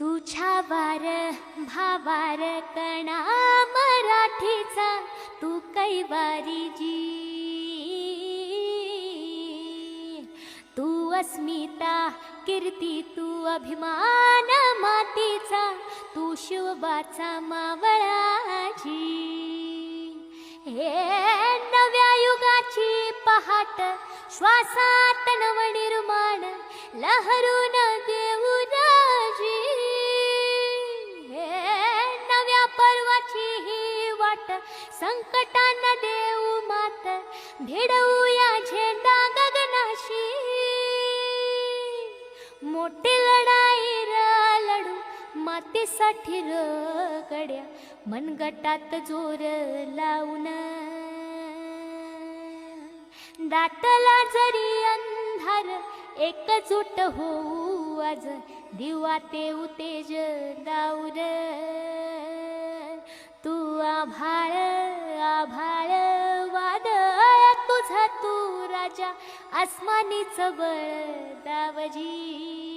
तुझ्या वार भावार कणा मराठीचा तू कैवारी जी, तू अस्मिता कीर्ती तू अभिमान मातीचा, तू शिवबाचा मावळाजी. हे नव्या युगाची पहाट श्वासात नवनिर्माण लहरून देऊ राजी. हे नव्या पर्वाची ही वाट संकटांना देऊ मात, भिडवूया झेंडा गगनाशी. मोठी लढाई लढू मातीसाठी गड्या, मनगटात जोर लावून. दाटला जरी अंधार एकजूट होऊ आज, दिवा तेऊ तेज दाऊर. तू आभाळ आभाळ वादळ तुझा, तू राजा आसमानीच बळ दावजी.